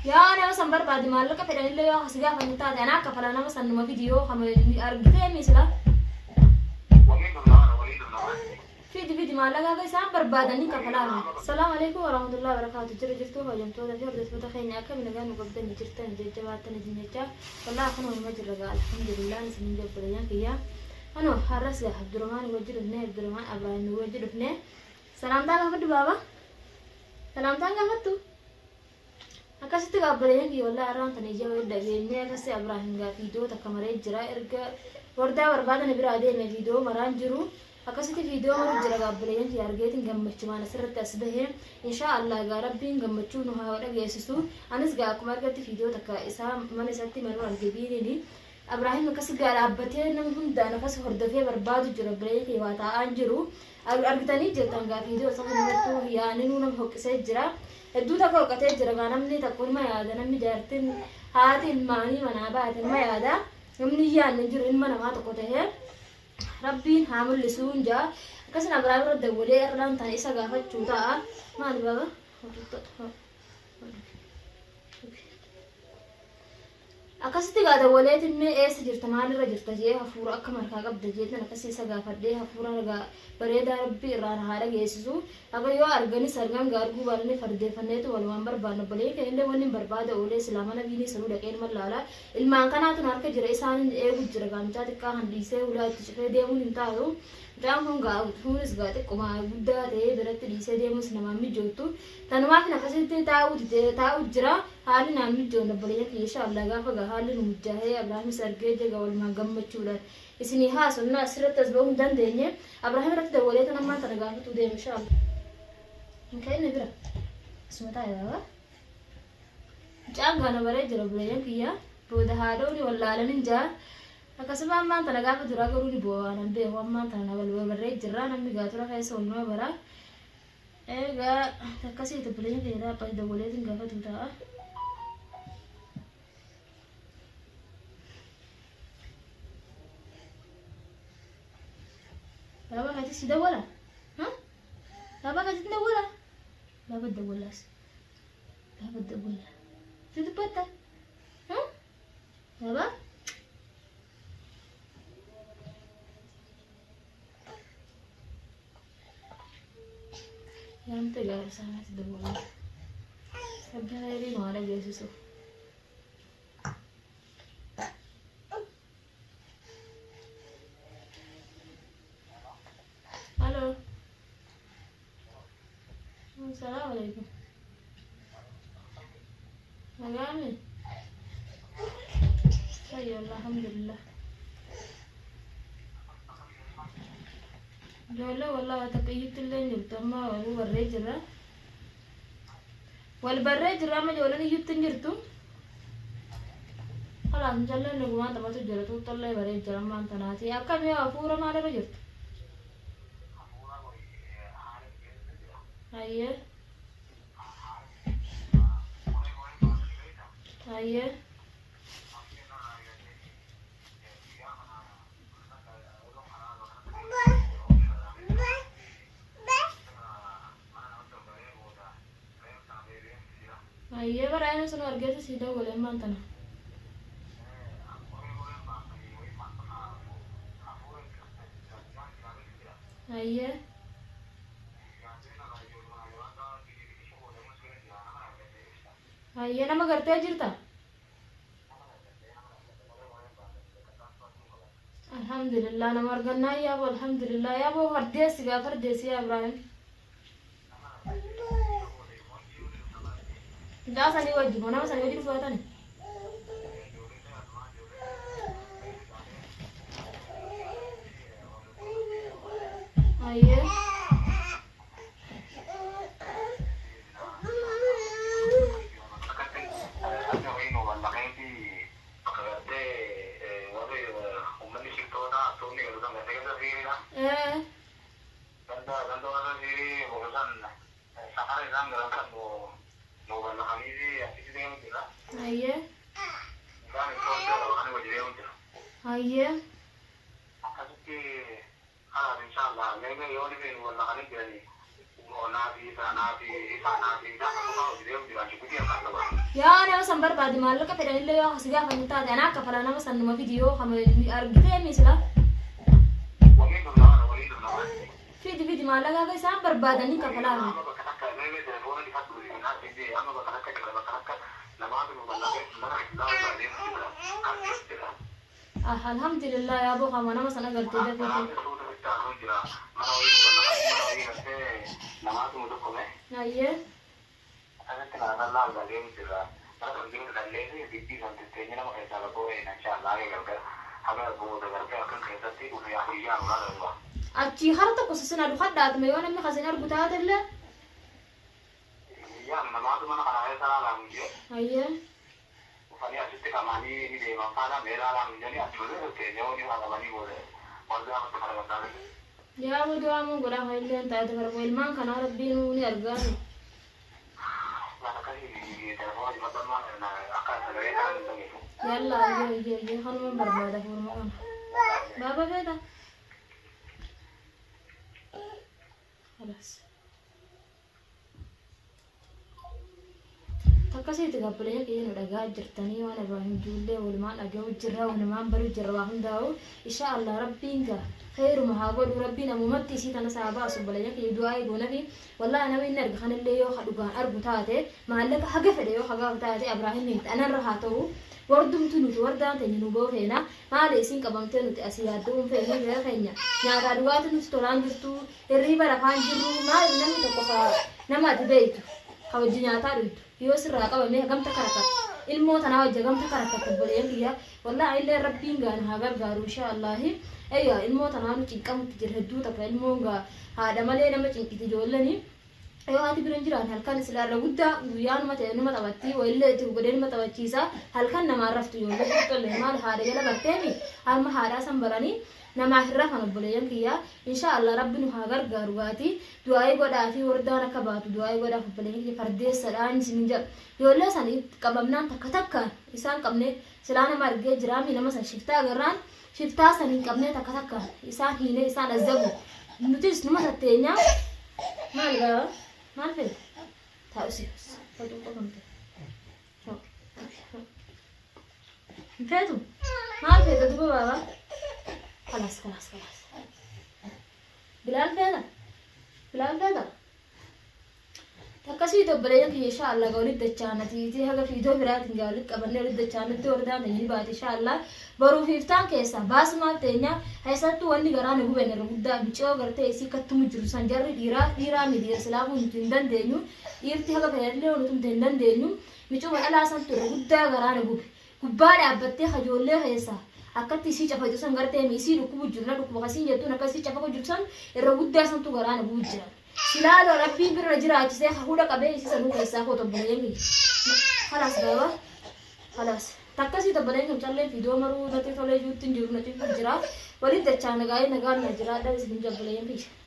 يا أنا مثلا بربادي مالك في اللي يا سجاف أنت أنا كفلا أنا مثلا ما فيديو خم أرجعتني مثلا فيديو مالك هذا سام بربادني كفلا السلام عليكم ورحمة الله وبركاته جرجتو هجم تودا في أرض فتخيني أكمل نجان وقبضن جرتن جوات نجنيتا والله أخنا ما جرجع الحمد لله نسمين جب بديان فيها أنا حرس يا عبد الرحمن وجد ابنه عبد الرحمن أبراهيم وجد ابنه سلام تانغ فدو بابا سلام تانغ فدو akkasitti gaabbaleen walla arraan tan ija dhageenye akkasi Abraahim gaa fiidoo takka maree jira erga wardaa barbaadan bira adeeme fiidoo maraan jiru akkasitti fiidoo maru jira gaabbaleen argeetin gammachumaan asirratti as bahee insha Allah gaa rabbiin gammachuu nu haa dhageessisu anis gaa akkuma argatti fiidoo takka isaa mana isaatti maruu argebiini Abraahim akkasi gaa dhaabbatee nama hundaa nafas hordofee barbaadu jira bilee waa taa'aan jiru argitanii jirtan gaa fiidoo isa hundattuu yaaninu nama hoqqisee jira hedduu takka hojjetee jira gaa namni takka ilma yaada namni jaartin haati ilmaanii manaa baate ilma yaada namni yaadne jiru ilma namaa tokko ta'ee rabbiin haa mul'isuun jaa akkasuma Abrahaam irra dawwalee irraan ta'e isa gaafachuu ta'a maali baba akkasitti gaa dawwaleetiin mee eessa jirta maalirra jirta jee hafuura akka markaa qabda jeetan akkasii isa gaafadhee hafuura ragaa bareedaa rabbii irraan haa dhageessisu akka yoo arganis argan gaarguu baanne fardeeffanneetu walumaan barbaadna balee keenillee wanni barbaada oolee islaama nabiinii sanuu dhaqeen mallaala ilmaan kanaatu harka jira isaan eegu jira gaamichaa xiqqaa handhiisee ulaa itti cufee deemuun hin taatu mucaan kun kunis gaa xiqquma guddaa ta'ee biratti dhiisee deemus namaan mijoottu tanumaaf akkasitti taa'u jira haalli naan mijoonna balee insha Allah gaafa gaa haalli nu mujjaahee Abrahaamis argee jaga walumaan gammachuudhaan isinii haasofna asirratti as bahuu hin dandeenye Abrahaam irratti dawwalee tan ammaan tana gaafatu deemu insha Allah hin ka'inne bira asuma taa'eedha mucaan gaana baree jira buleeyyan kiyya booda haadhooni wallaalaniin jaa akkasuma ammaan tana gaafa duraa garuu ni bo'aanan beeku ammaan tana wal barree jirra namni gaatura keessa waluma bara egaa akkasitti buleeyyan kiyya dhaabbatee dawwaleetiin gaafatu ta'a. Baba kasih sudah bola, hah? Baba kasih sudah bola, baba dah bola, baba dah bola, sudah patah, hah? Baba? Yang tegar sana sudah bola, sampai hari ini mana dia susu. Assalamualaikum. Magami. Ayo alhamdulillah. Jola wala takayit len yurtama walu barre jira. Wal barre jira ma jola ni yutin jirtu. Kala jalle nuguma tamatu jira tu tolle barre jira man tanati akka me apura male ba jirtu. Aye. Aye. Aye, barayaan sun argite sida goleen maantana. Aye. Aye, nama gartee jirta? Alhamdulillah, nama argannaa yaabo alhamdulillah yaabo fardeessi gaa fardeessi yaa Ibrahim. Daa sanii wajjin nama sanii wajjin fudhatani. Aye. Aye. Aye. يا أنا مثلا بربادي مالك فدان اللي يو خسيجا فنتا أنا كفلا أنا مثلا ما فيديو خم أرجع مثلا فيديو مالك هذا سام بربادني كفلا الحمد لله يا أبو خم أنا مثلا قلت ده أيه أشي خرطة قصصنا لو خدات ما يوانا من خزينة ربطات الله أيه يا أبو دعاء من قرآن اللي أنت أتفرق والمان كان ربي نوني أرجعني يلا يجي خلنا بربادة فورمان بابا بيدا خلاص تكسي تقبليه كي نرجع جرتني وأنا بعمل جولة والمان أجوا جرا ونمان برو جرا واحد داو إن شاء الله ربينك خير مهاجر ربنا ممتي سيد أنا سابا سبليه كي دعاء بونبي والله أنا وين نرجع خان اللي يو خدوجان أربطاته ما لك حاجة فدي يو حاجة بتاعتي إبراهيم نت أنا رهاته وردم تنوت وردان تنينو هنا ما ليسين كبام تنوت أسيادهم في هنا فينا نارا دوات نستولان جستو الريبة رفان جرو ما نم تقصى نما تبيت خوجنا تاريد يوسر راقة بميه كم تكركت الموت أنا وجه كم تكركت تبليه كيا والله إلا ربين جان هاجر جارو إن شاء الله أيوة الموت أنا نحكي كم تجرهدو تبع المونغا هذا ما لينا ما تنكي تجولني أيوة هذه برنجران هل كان سلار لودا ويان ما تيجي ما تبتي وإلا تقولين ما تبتيسا هل كان نما عرفت يوم بقول له ما هذا يلا برتمي هم هذا سامبراني نما هرّا خان بوليان كيا إن شاء الله ربنا هاجر جارواتي دعائي قدا في وردانا كبات دعائي قدا في بوليان كي فردي سلام سنجا يقول سني كبمنا تكتكان إنسان كمنه سلانة مرجع جرامي نما سنشفتا جران شفتا سني كمنه تكتكان إنسان هنا إنسان الزبو نوتيس نما تتينيا مالها مال فين تاوسي فاتو كمنته فاتو مال فين تدو بابا خلاص بلال فيدا تكسي تبلين إن شاء الله قولي دجانة تيجي هذا في دو برات قالك قبلنا ولد دجانة توردان تجيب بعد إن شاء الله برو فيفتان كيسا باس ما تينيا هيساتو واني قرانه هو بين الرجودة بيشوا قرتة إيسي كتوم جرسان جري ديرا مدير سلامو نتندن دينيو يرتي هذا بيرلي ونتم تندن دينيو بيشوا على أساس الرجودة قرانه هو كبار عبتة خجولة هيسا akkatti si cafa jusan garte mi si rukubu jurna rukubu kasin jettu nakasi cafa ko jusan irra gudda san tu garana bujja silalo rabbi bir rajira ci se huda kabe si sanu kaisa ko to bulemi khalas baba khalas takkasi to bulemi challe video maru nati tole juttin jurna ci jira wali dachana gaay nagar najira da is binja bulemi